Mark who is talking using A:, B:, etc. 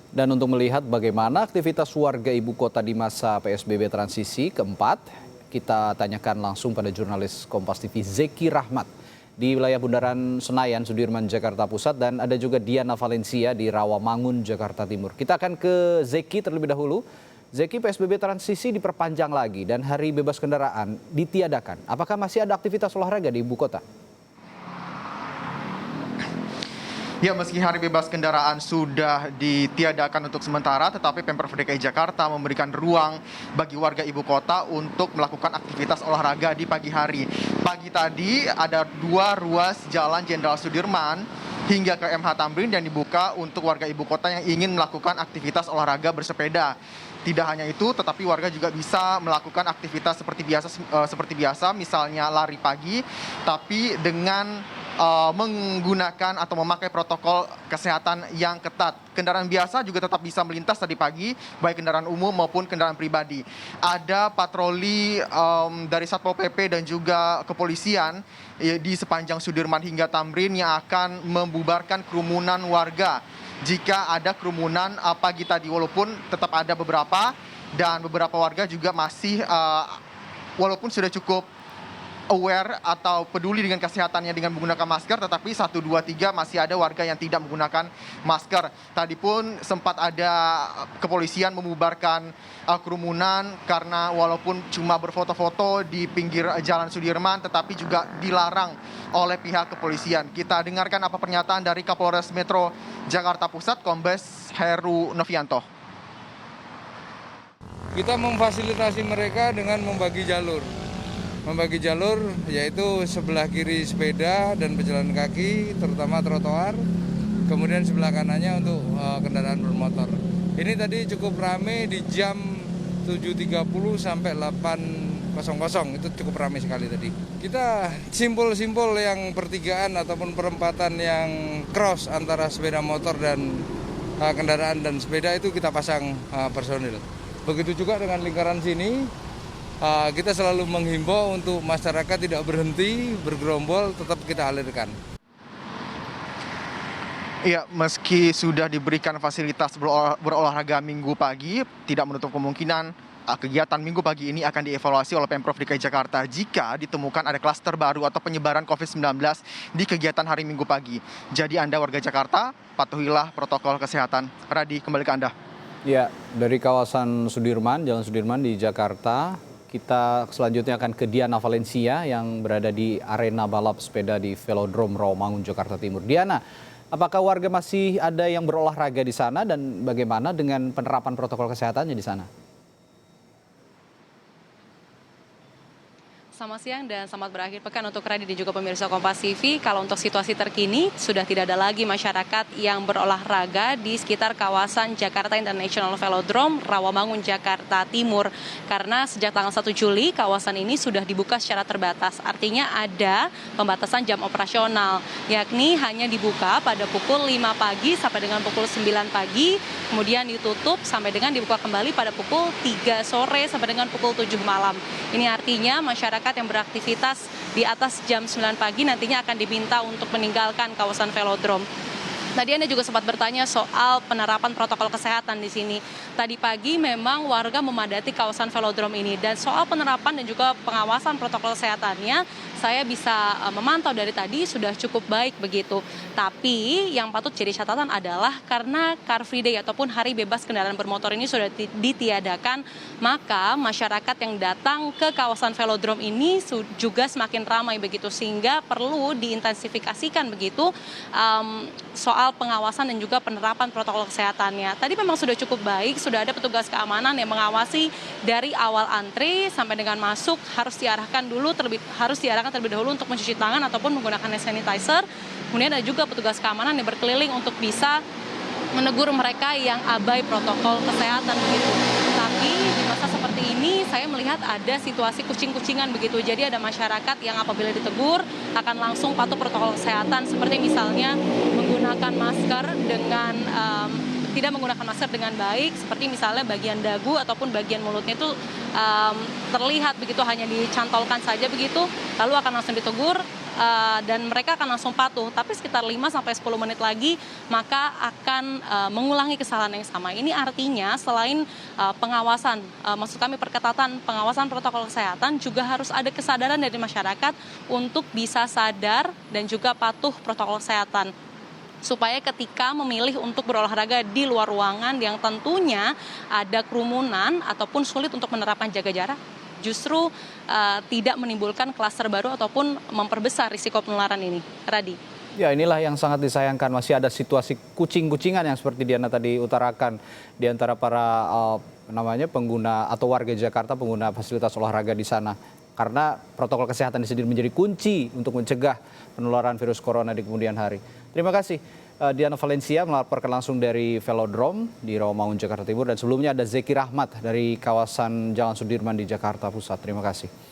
A: Dan untuk melihat bagaimana aktivitas warga ibu kota di masa PSBB transisi keempat, kita tanyakan langsung pada jurnalis Kompas TV Zeki Rahmat di wilayah Bundaran Senayan, Sudirman, Jakarta Pusat, dan ada juga Diana Valencia di Rawamangun, Jakarta Timur. Kita akan ke Zeki terlebih dahulu. Zeki, PSBB transisi diperpanjang lagi dan hari bebas kendaraan ditiadakan. Apakah masih ada aktivitas olahraga di ibu kota?
B: Ya, meski hari bebas kendaraan sudah ditiadakan untuk sementara, tetapi Pemprov DKI Jakarta memberikan ruang bagi warga ibu kota untuk melakukan aktivitas olahraga di pagi hari. Pagi tadi ada 2 ruas jalan Jenderal Sudirman hingga ke MH Tamrin yang dibuka untuk warga ibu kota yang ingin melakukan aktivitas olahraga bersepeda. Tidak hanya itu, tetapi warga juga bisa melakukan aktivitas seperti biasa, misalnya lari pagi, tapi dengan menggunakan atau memakai protokol kesehatan yang ketat. Kendaraan biasa juga tetap bisa melintas tadi pagi, baik kendaraan umum maupun kendaraan pribadi. Ada patroli dari Satpol PP dan juga kepolisian di sepanjang Sudirman hingga Tamrin yang akan membubarkan kerumunan warga. Jika ada kerumunan pagi tadi, walaupun tetap ada beberapa, dan beberapa warga juga masih walaupun sudah cukup aware atau peduli dengan kesehatannya dengan menggunakan masker, tetapi 1, 2, 3 masih ada warga yang tidak menggunakan masker. Tadi pun sempat ada kepolisian membubarkan kerumunan karena walaupun cuma berfoto-foto di pinggir Jalan Sudirman, tetapi juga dilarang oleh pihak kepolisian. Kita dengarkan apa pernyataan dari Kapolres Metro Jakarta Pusat, Kombes Heru Novianto.
C: Kita memfasilitasi mereka dengan membagi jalur yaitu sebelah kiri sepeda dan pejalan kaki, terutama trotoar, kemudian sebelah kanannya untuk kendaraan bermotor. Ini tadi cukup ramai di jam 7.30 sampai 8.00, itu cukup ramai sekali tadi. Kita simpul-simpul yang pertigaan ataupun perempatan yang cross antara sepeda motor dan kendaraan dan sepeda itu kita pasang personil. Begitu juga dengan lingkaran sini. Kita selalu menghimbau untuk masyarakat tidak berhenti, bergerombol, tetap kita alirkan.
B: Iya, meski sudah diberikan fasilitas berolahraga minggu pagi, tidak menutup kemungkinan kegiatan minggu pagi ini akan dievaluasi oleh Pemprov DKI Jakarta jika ditemukan ada klaster baru atau penyebaran COVID-19 di kegiatan hari minggu pagi. Jadi Anda warga Jakarta, patuhilah protokol kesehatan. Radi, kembali ke Anda.
A: Ya, dari kawasan Sudirman, Jalan Sudirman di Jakarta, kita selanjutnya akan ke Diana Valencia yang berada di arena balap sepeda di Velodrome Rawamangun, Jakarta Timur. Diana, apakah warga masih ada yang berolahraga di sana dan bagaimana dengan penerapan protokol kesehatannya di sana?
D: Selamat siang dan selamat berakhir pekan untuk Radi dan juga pemirsa Kompas TV. Kalau untuk situasi terkini, sudah tidak ada lagi masyarakat yang berolahraga di sekitar kawasan Jakarta International Velodrome, Rawamangun, Jakarta Timur. Karena sejak tanggal 1 Juli, kawasan ini sudah dibuka secara terbatas. Artinya ada pembatasan jam operasional, yakni hanya dibuka pada pukul 5 pagi sampai dengan pukul 9 pagi, kemudian ditutup sampai dengan dibuka kembali pada pukul 3 sore sampai dengan pukul 7 malam. Ini artinya masyarakat yang beraktivitas di atas jam 9 pagi nantinya akan diminta untuk meninggalkan kawasan velodrome. Tadi Anda juga sempat bertanya soal penerapan protokol kesehatan di sini. Tadi pagi memang warga memadati kawasan velodrome ini, dan soal penerapan dan juga pengawasan protokol kesehatannya saya bisa memantau dari tadi sudah cukup baik begitu. Tapi yang patut jadi catatan adalah karena Car Free Day ataupun hari bebas kendaraan bermotor ini sudah ditiadakan, maka masyarakat yang datang ke kawasan velodrome ini juga semakin ramai begitu, sehingga perlu diintensifikasikan begitu soal pengawasan dan juga penerapan protokol kesehatannya. Tadi memang sudah cukup baik, sudah ada petugas keamanan yang mengawasi dari awal antre sampai dengan masuk, harus diarahkan terlebih dahulu untuk mencuci tangan ataupun menggunakan hand sanitizer. Kemudian ada juga petugas keamanan yang berkeliling untuk bisa menegur mereka yang abai protokol kesehatan begitu. Tapi di masa seperti ini saya melihat ada situasi kucing-kucingan begitu. Jadi ada masyarakat yang apabila ditegur akan langsung patuh protokol kesehatan, seperti misalnya menggunakan masker dengan tidak menggunakan masker dengan baik, seperti misalnya bagian dagu ataupun bagian mulutnya itu terlihat begitu hanya dicantolkan saja begitu, lalu akan langsung ditegur dan mereka akan langsung patuh. Tapi sekitar 5-10 menit lagi maka akan mengulangi kesalahan yang sama. Ini artinya selain pengawasan, maksud kami perketatan pengawasan protokol kesehatan, juga harus ada kesadaran dari masyarakat untuk bisa sadar dan juga patuh protokol kesehatan. Supaya ketika memilih untuk berolahraga di luar ruangan yang tentunya ada kerumunan ataupun sulit untuk menerapkan jaga jarak, justru tidak menimbulkan klaster baru ataupun memperbesar risiko penularan ini. Radi.
A: Ya, inilah yang sangat disayangkan, masih ada situasi kucing-kucingan yang seperti Diana tadi utarakan di antara para pengguna atau warga Jakarta pengguna fasilitas olahraga di sana. Karena protokol kesehatan sendiri menjadi kunci untuk mencegah penularan virus corona di kemudian hari. Terima kasih Diana Valencia melaporkan langsung dari Velodrome di Rawamangun, Jakarta Timur. Dan sebelumnya ada Zeki Rahmat dari kawasan Jalan Sudirman di Jakarta Pusat. Terima kasih.